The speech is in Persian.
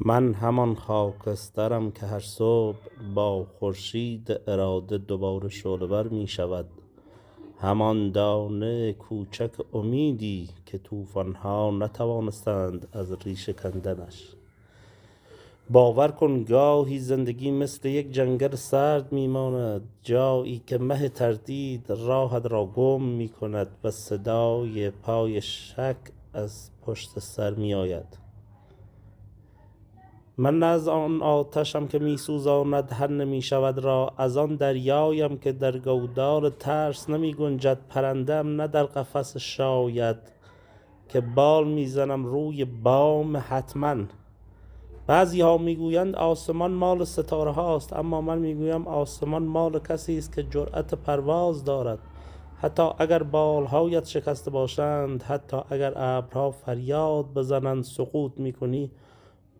من همان خاکسترم که هر صبح با خورشید اراده دوباره شعله‌ور می شود، همان دانه کوچک امیدی که طوفان‌ها نتوانستند از ریشه کندنش. باور کن گاهی زندگی مثل یک جنگل سرد میماند، جایی که مه تردید راهت را گم می کند و صدای پای شک از پشت سر می آید. من نه از آن آتشم که می سوزاند هر نمی شود را، از آن دریایم که در گودال ترس نمی گنجد، پرندم نه در قفس شاید که بال می زنم روی بام حتما. بعضی ها می گویند آسمان مال ستاره هاست، اما من می گویم آسمان مال کسی است که جرأت پرواز دارد. حتی اگر بالهایت شکسته باشند، حتی اگر ابرها فریاد بزنند سقوط می کنی،